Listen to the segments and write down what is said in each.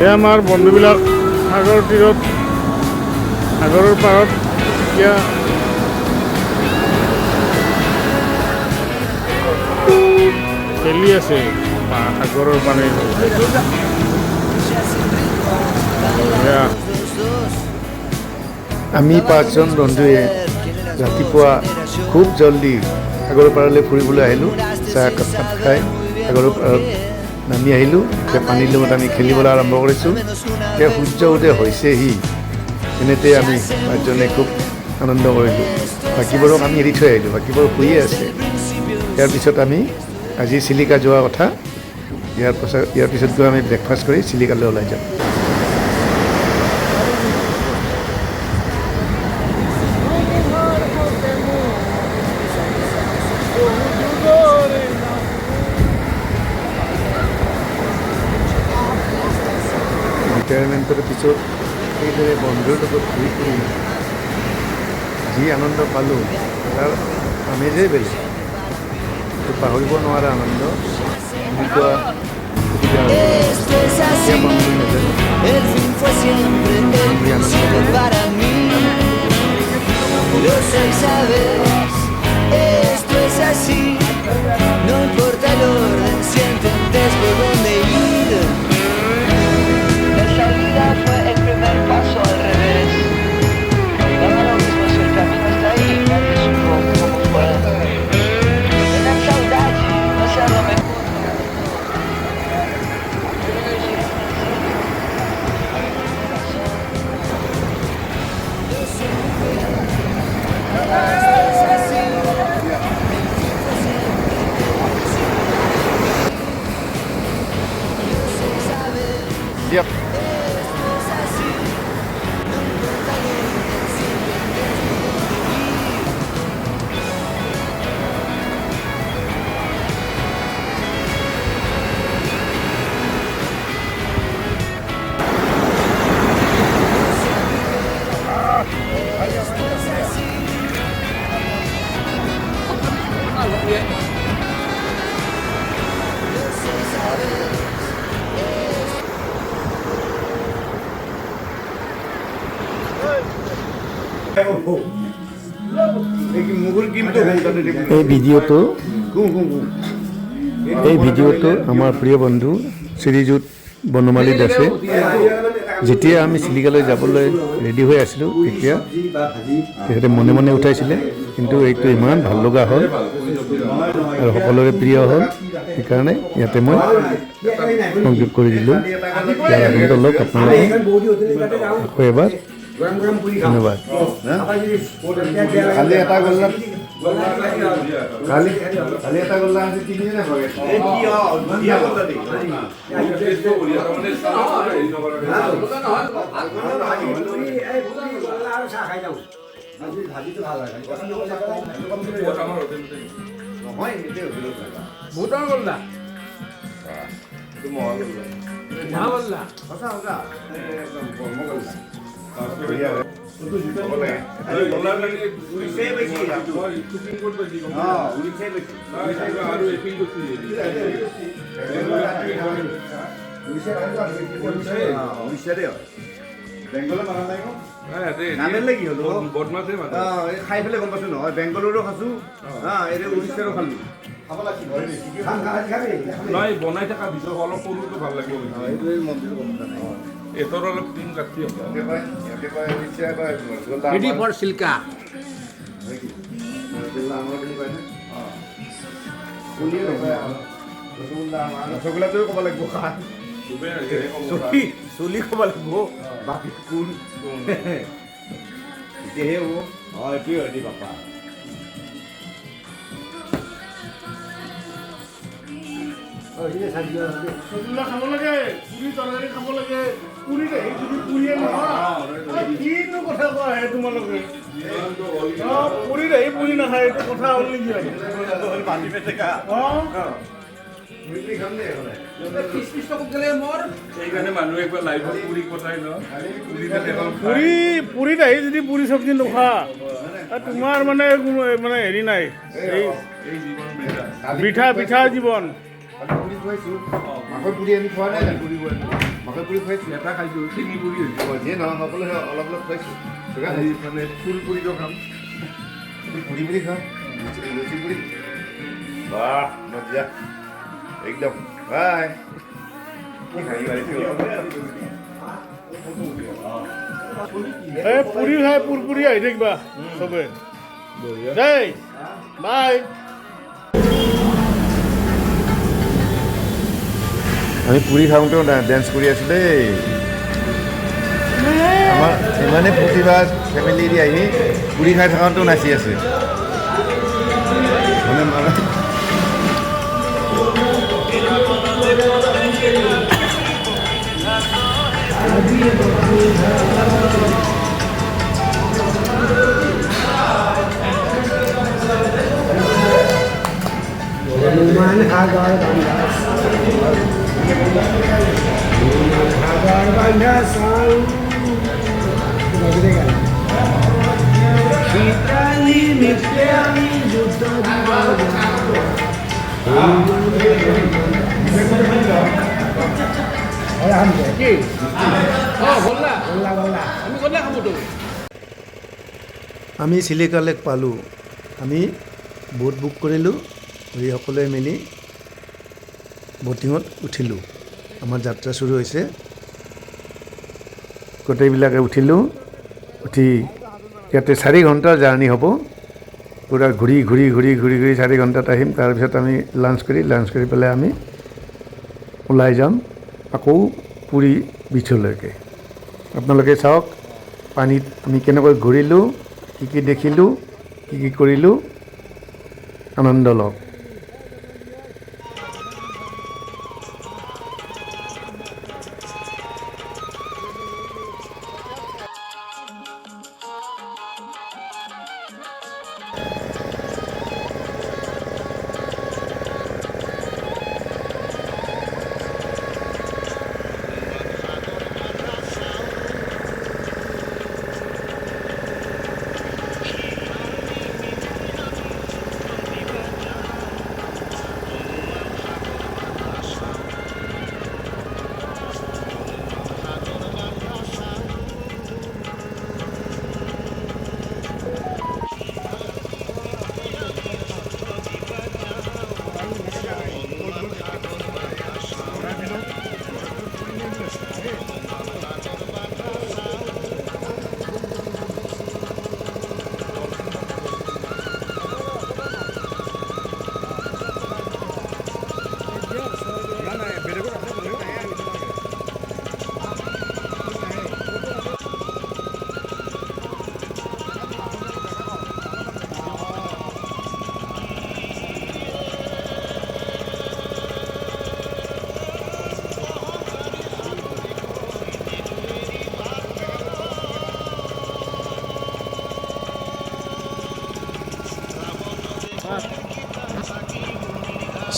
এই আমাৰ বন্ধুবিলাক সাগৰ তীৰত সাগৰৰ পাৰত এতিয়া খেলি আছে সাগৰৰ পানীৰ। আমি পাঁচজন বন্ধুৱে ৰাতিপুৱা খুব জলদি সাগৰৰ পাৰলৈ ফুৰিবলৈ আহিলোঁ। চাহ একাপ খাই সাগৰৰ পাৰত নামি আহিলোঁ। এতিয়া পানীৰ লগত আমি খেলিবলৈ আৰম্ভ কৰিছোঁ। এতিয়া সূৰ্য উদয় হৈছেহি। এনেতে আমি পাঁচজনে খুব আনন্দ কৰিলোঁ। বাকীবোৰক আমি এৰি থৈ আহিলোঁ, বাকীবোৰ শুয়ে আছে। ইয়াৰ পিছত আমি আজি চিলিকা যোৱা কথা। ইয়াৰ পিছত গৈ আমি ব্ৰেকফাষ্ট কৰি চিলিকালৈ ওলাই যাম। ৰিটায়াৰমেণ্টৰ পিছত সেইদৰে বন্ধুৰ লগত ঘূৰি ফুৰি যি আনন্দ পালোঁ তাৰ আমেজেই বেলেগ। এইটো পাহৰিব নোৱাৰা আনন্দ। এনেকুৱা সুবিধা fue el primer paso al revés. Daba lo mismo si el camino está ahí, nadie supo cómo fue. Tener saudade, no sea lo mejor. Yep. এই ভিডিঅ'টো আমাৰ প্ৰিয় বন্ধু শ্ৰীযুত বনমালী দাসে যেতিয়া আমি চিলিকালৈ যাবলৈ ৰেডি হৈ আছিলোঁ তেতিয়া তেখেতে মনে মনে উঠাইছিলে। কিন্তু এইটো ইমান ভাল লগা হ'ল আৰু সকলোৰে প্ৰিয় হ'ল, সেইকাৰণে ইয়াতে মই সংযোগ কৰি দিলোঁ। ইয়াৰ আনন্দ লওক আপোনালোকে। আকৌ এবাৰ ধন্যবাদ। কালি এটা গল্লা আছে তিনিজনে খাই পেলাই গম পাইছো নহয়। বেংগলোৰো খাইছো, উৰিষ্যাৰো খালো। নহয় বনাই থকা ভিতৰত অলপ সৰুটো ভাল লাগিব। এটাৰ অলপ ক্ৰীম কাটি ৰেডি ফৰ চিল্কা। ৰসগোল্লাটো ক'ব লাগিব। চলি ক'ব লাগিব, বাকী কোন এতিয়াহে হ'ব। এইটোৱে হয় দেই বাপা। ৰসগোল্লা খাব লাগে, পুৰি তৰকাৰী খাব লাগে। পুৰিত আহি যদি পুৰিয়ে নোখোৱা কিনো কথা কোৱা আহে তোমালোকে? পুৰিত আহি পুৰি নাখায়, এইটো কথা হ'ল নেকি? পুৰিত আহি যদি পুৰি চব্জি নোখোৱা তোমাৰ মানে মানে হেৰি নাই, এই পিঠা জীৱন। মাকৈ পুৰি আমি খোৱা নাই। মাকৈ পুৰি খুৱাইছোঁ এটা খাইছোঁ চেনি পুৰি হৈছে যিয়ে নহয় সকলোৱে অলপ অলপ খুৱাইছোঁ আজি মানে ফুল পুৰিটো খাম পুৰি পুৰি খাওঁ লুচি পুৰি বাহ মজা একদম বাই এই পুৰি খাই পুৰি আহি থাকিবা চবে দেই বাই আমি পুৰি খাওঁতেও ডেন্স কৰি আছোঁ দেই আমাৰ ইমানেই প্ৰতিবাদ ফেমিলি দি আহি পুৰি খাই থকাতেও নাচি আছে মানে আমি চিলিকা লেক পালোঁ আমি বোট বুক কৰিলোঁ ঘূৰি সকলোৱে মিলি ব'টিঙত উঠিলোঁ আমাৰ যাত্ৰা চুৰু হৈছে গোটেইবিলাকে উঠিলোঁ উঠি ইয়াতে 4 ঘণ্টাৰ জাৰ্ণি হ'ব পূৰা ঘূৰি 4 ঘণ্টাত আহিম তাৰপিছত আমি লাঞ্চ কৰি পেলাই আমি ওলাই যাম আকৌ পুৰী বিচলৈকে আপোনালোকে চাওক পানীত আমি কেনেকৈ ঘূৰিলোঁ কি দেখিলোঁ কি কৰিলোঁ আনন্দ লওক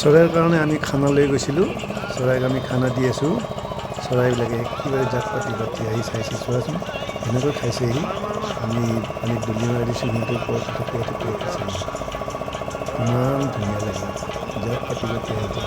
চৰাইৰ কাৰণে আমি খানা লৈ গৈছিলোঁ চৰাইক আমি খানা দি আছোঁ চৰাইবিলাকে একেবাৰে জাক পাতি আহি চাইছে চোৱাচোন এনেকৈ খাইছেহি আমি পানীত দলি মাৰি দিছোঁ সিহঁতৰ ওপৰত খাইছে ইমান ধুনীয়া লাগে জাক পাতি আহিছে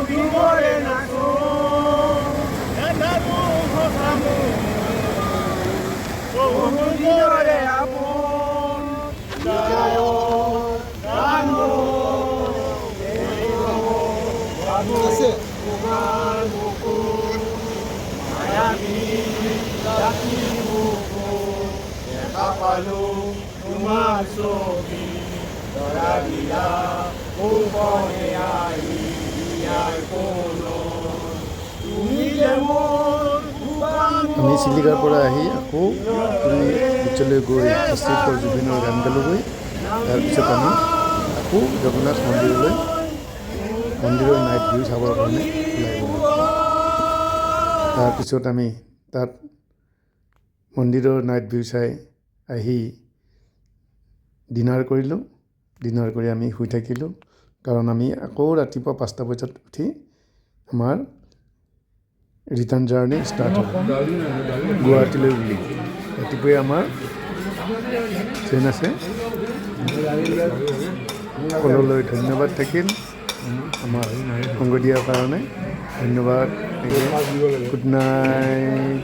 দিবৰে নাচো এটা দুখ সামো বহুদিনৰে আপোন যায় গান আছে তোমাৰ বুকুৰ মায়াবী ৰাতি বুকুৰ দেখা পালো তোমাৰ ছবি তৰা দিয়া উপনে আহি ইয়াৰ কোনো তুমি যে মোৰ আমি চিলিকাৰ পৰা আহি আকৌ পুৰী বিচলৈ গৈ অস্তিত্বৰ জুবিনৰ গান গালোগৈ। তাৰপিছত আমি আকৌ জগন্নাথ মন্দিৰৰ নাইট ভিউ চাবৰ কাৰণে ওলাই গ'লোঁ। তাৰপিছত আমি তাত মন্দিৰৰ নাইট ভিউ চাই আহি ডিনাৰ কৰিলোঁ। ডিনাৰ কৰি আমি শুই থাকিলোঁ, কাৰণ আমি আকৌ ৰাতিপুৱা 5টা বজাত উঠি আমাৰ ৰিটাৰ্ণ জাৰ্ণি ষ্টাৰ্ট হ'ব গুৱাহাটীলৈ বুলি। ৰাতিপুৱাই আমাৰ ট্ৰেইন আছে। সকলোলৈ ধন্যবাদ থাকিল আমাৰ সংগ দিয়াৰ কাৰণে। ধন্যবাদ। Good night.